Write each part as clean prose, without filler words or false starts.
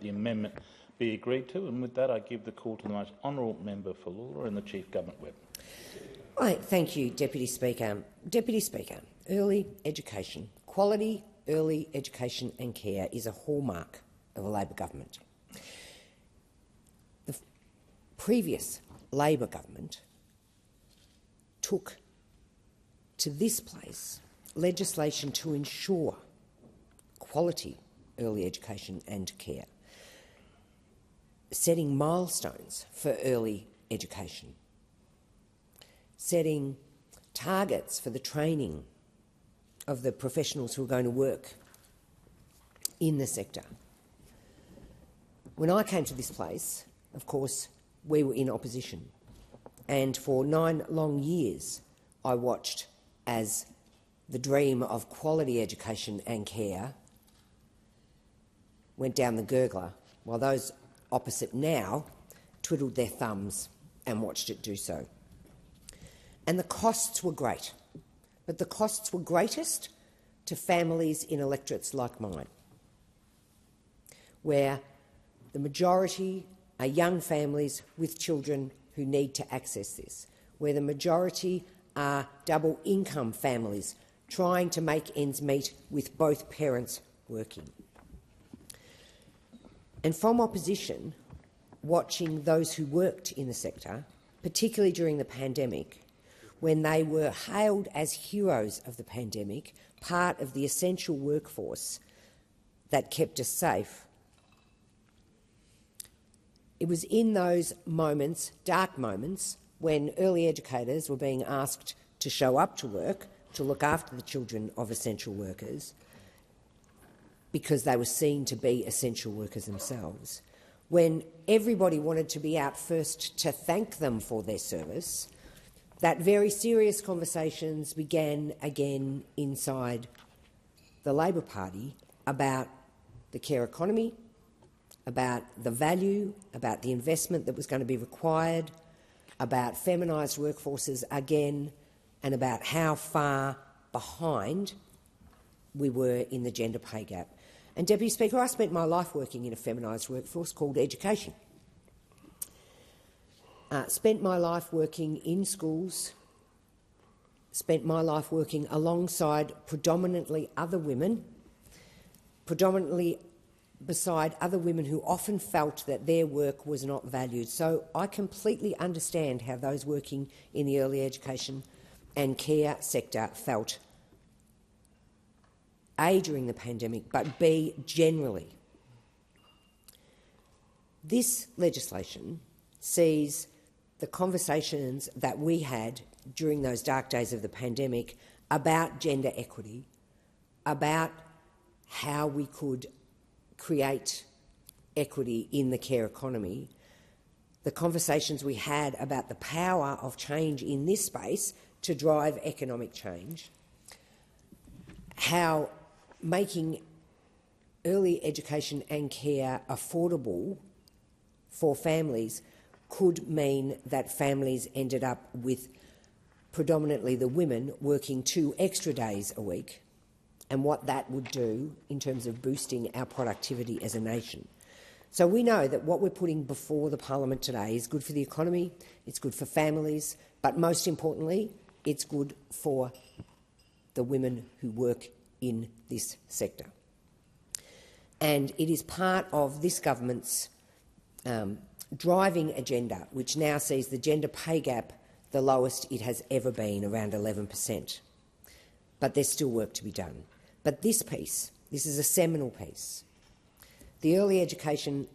that the amendment be agreed to. And with that, I give the call to the most honourable member for Lalor and the Chief Government Whip. Thank you, Deputy Speaker. Deputy Speaker, early education, quality early education and care is a hallmark of a Labor government. The previous Labor government took to this place legislation to ensure quality early education and care, setting milestones for early education, setting targets for the training of the professionals who are going to work in the sector. When I came to this place, of course, we were in opposition, and for 9 long years I watched as the dream of quality education and care went down the gurgler, while those opposite now twiddled their thumbs and watched it do so. And the costs were great, but the costs were greatest to families in electorates like mine, where the majority are young families with children who need to access this, where the majority are double-income families trying to make ends meet with both parents working. And from opposition, watching those who worked in the sector, particularly during the pandemic, when they were hailed as heroes of the pandemic, part of the essential workforce that kept us safe. It was in those moments, dark moments, when early educators were being asked to show up to work, to look after the children of essential workers, because they were seen to be essential workers themselves, when everybody wanted to be out first to thank them for their service, that very serious conversations began again inside the Labor Party about the care economy, about the value, about the investment that was going to be required, about feminised workforces again, and about how far behind we were in the gender pay gap. And, Deputy Speaker, I spent my life working in a feminised workforce called education. Spent my life working in schools, spent my life working alongside predominantly other women, predominantly beside other women who often felt that their work was not valued. So I completely understand how those working in the early education and care sector felt, A, during the pandemic, but B, generally. This legislation sees the conversations that we had during those dark days of the pandemic about gender equity, about how we could create equity in the care economy, the conversations we had about the power of change in this space to drive economic change, how making early education and care affordable for families could mean that families ended up with predominantly the women working 2 extra days a week, and what that would do in terms of boosting our productivity as a nation. So we know that what we're putting before the parliament today is good for the economy, it's good for families, but most importantly, it's good for the women who work in this sector. And it is part of this government's driving agenda, which now sees the gender pay gap the lowest it has ever been, around 11%. But there's still work to be done. But this piece, this is a seminal piece. The early education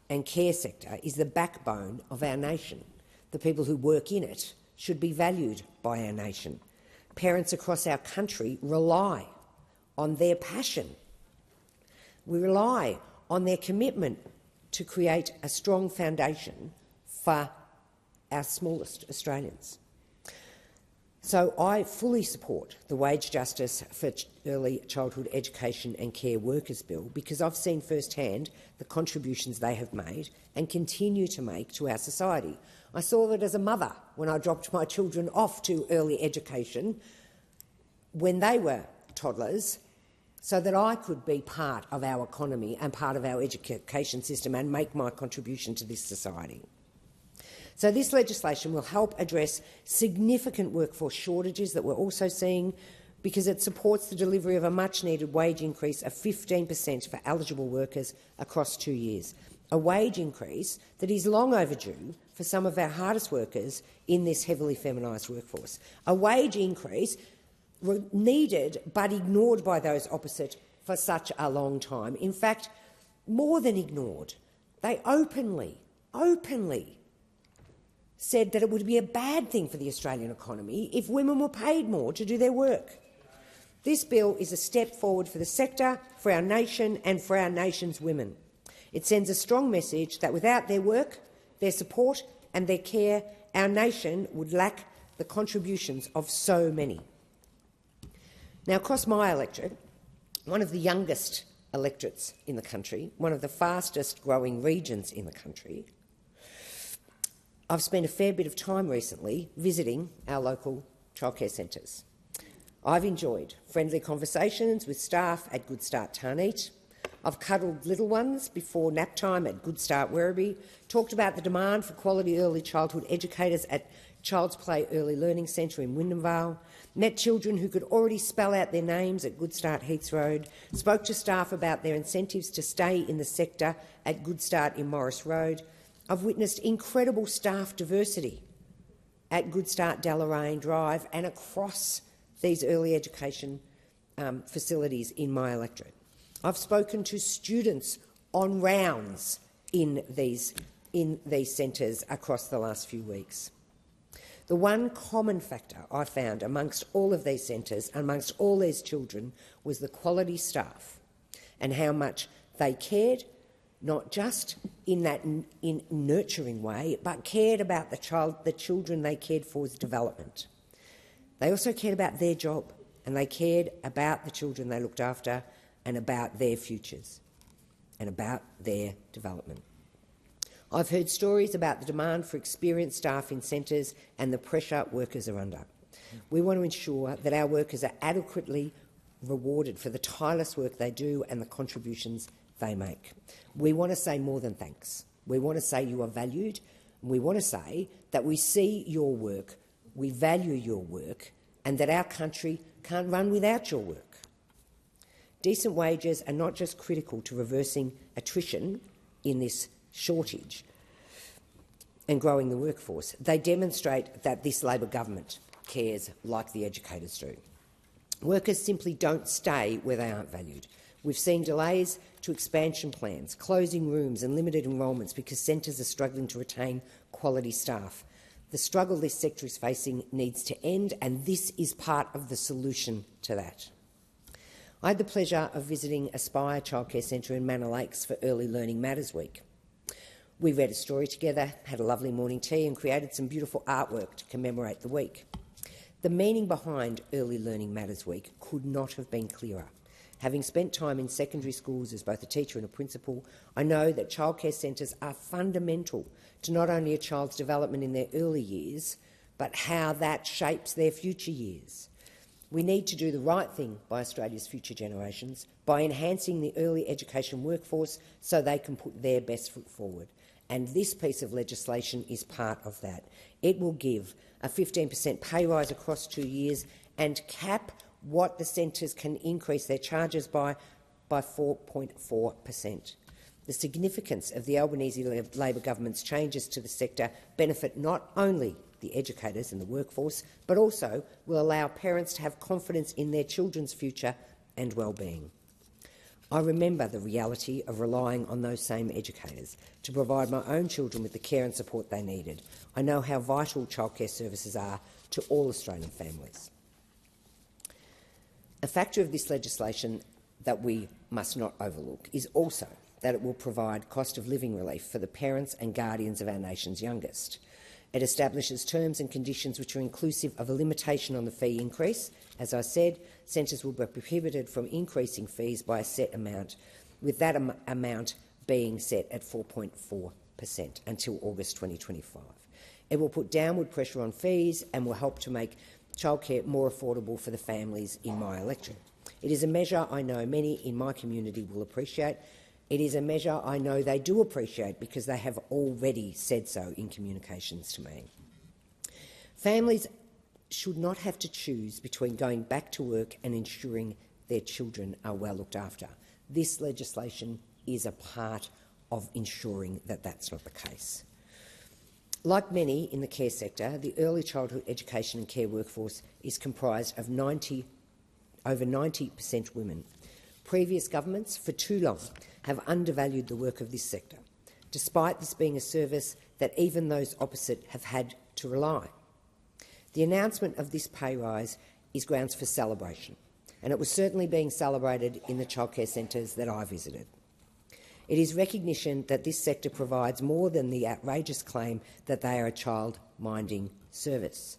and care sector is the backbone of our nation. The people who work in it should be valued by our nation. Parents across our country rely on their passion. We rely on their commitment to create a strong foundation for our smallest Australians. So I fully support the Wage Justice for Early Childhood Education and Care Workers Bill, because I've seen firsthand the contributions they have made and continue to make to our society. I saw that as a mother when I dropped my children off to early education when they were toddlers, so that I could be part of our economy and part of our education system and make my contribution to this society. So this legislation will help address significant workforce shortages that we're also seeing, because it supports the delivery of a much-needed wage increase of 15% for eligible workers across 2 years, a wage increase that is long overdue for some of our hardest workers in this heavily feminised workforce, a wage increase needed but ignored by those opposite for such a long time. In fact, more than ignored, they openly said that it would be a bad thing for the Australian economy if women were paid more to do their work. This bill is a step forward for the sector, for our nation and for our nation's women. It sends a strong message that without their work, their support and their care, our nation would lack the contributions of so many. Now, across my electorate, one of the youngest electorates in the country, one of the fastest growing regions in the country, I've spent a fair bit of time recently visiting our local childcare centres. I've enjoyed friendly conversations with staff at Good Start Tarneet. I've cuddled little ones before nap time at Good Start Werribee, talked about the demand for quality early childhood educators at Child's Play Early Learning Centre in Wyndham Vale, met children who could already spell out their names at Good Start Heaths Road, spoke to staff about their incentives to stay in the sector at Good Start in Morris Road. I've witnessed incredible staff diversity at Good Start Deloraine Drive and across these early education facilities in my electorate. I've spoken to students on rounds in these centres across the last few weeks. The one common factor I found amongst all of these centres, amongst all these children, was the quality staff and how much they cared, not just in that nurturing way, but cared about the children they cared for's development. They also cared about their job, and they cared about the children they looked after and about their futures and about their development. I've heard stories about the demand for experienced staff in centres and the pressure workers are under. We want to ensure that our workers are adequately rewarded for the tireless work they do and the contributions they make. We want to say more than thanks. We want to say you are valued. We want to say that we see your work, we value your work, and that our country can't run without your work. Decent wages are not just critical to reversing attrition in this shortage and growing the workforce. They demonstrate that this Labor government cares like the educators do. Workers simply don't stay where they aren't valued. We've seen delays to expansion plans, closing rooms and limited enrolments because centres are struggling to retain quality staff. The struggle this sector is facing needs to end, and this is part of the solution to that. I had the pleasure of visiting Aspire Childcare Centre in Manor Lakes for Early Learning Matters Week. We read a story together, had a lovely morning tea and created some beautiful artwork to commemorate the week. The meaning behind Early Learning Matters Week could not have been clearer. Having spent time in secondary schools as both a teacher and a principal, I know that childcare centres are fundamental to not only a child's development in their early years, but how that shapes their future years. We need to do the right thing by Australia's future generations by enhancing the early education workforce so they can put their best foot forward. And this piece of legislation is part of that. It will give a 15% pay rise across 2 years and cap what the centres can increase their charges by 4.4%. The significance of the Albanese Labor government's changes to the sector benefit not only the educators and the workforce, but also will allow parents to have confidence in their children's future and well-being. I remember the reality of relying on those same educators to provide my own children with the care and support they needed. I know how vital childcare services are to all Australian families. A factor of this legislation that we must not overlook is also that it will provide cost of living relief for the parents and guardians of our nation's youngest. It establishes terms and conditions which are inclusive of a limitation on the fee increase. As I said, centres will be prohibited from increasing fees by a set amount, with that amount being set at 4.4% until August 2025. It will put downward pressure on fees and will help to make childcare more affordable for the families in my electorate. It is a measure I know many in my community will appreciate. It is a measure I know they do appreciate because they have already said so in communications to me. Families should not have to choose between going back to work and ensuring their children are well looked after. This legislation is a part of ensuring that that's not the case. Like many in the care sector, the early childhood education and care workforce is comprised of over 90% women. Previous governments, for too long, have undervalued the work of this sector, despite this being a service that even those opposite have had to rely. The announcement of this pay rise is grounds for celebration, and it was certainly being celebrated in the childcare centres that I visited. It is recognition that this sector provides more than the outrageous claim that they are a child-minding service.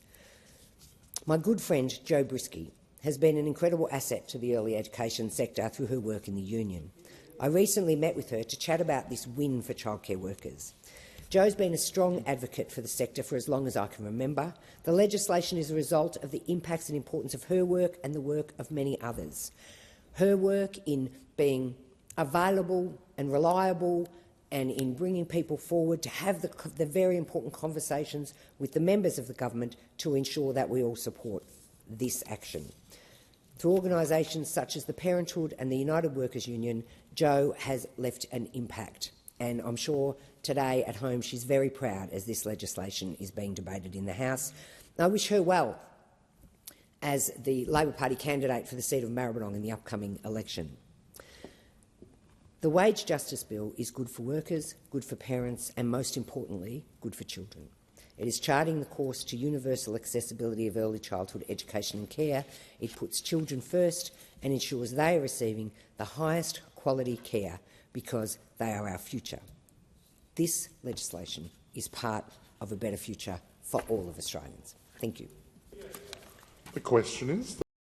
My good friend Jo Brisky has been an incredible asset to the early education sector through her work in the union. I recently met with her to chat about this win for childcare workers. Jo's been a strong advocate for the sector for as long as I can remember. The legislation is a result of the impacts and importance of her work and the work of many others. Her work in being available and reliable and in bringing people forward to have the very important conversations with the members of the government to ensure that we all support this action. Through organisations such as the Parenthood and the United Workers Union, Jo has left an impact, and I'm sure today at home she's very proud as this legislation is being debated in the House. I wish her well as the Labor Party candidate for the seat of Maribyrnong in the upcoming election. The Wage Justice Bill is good for workers, good for parents and, most importantly, good for children. It is charting the course to universal accessibility of early childhood education and care. It puts children first and ensures they are receiving the highest quality care because they are our future. This legislation is part of a better future for all of Australians. Thank you. The question is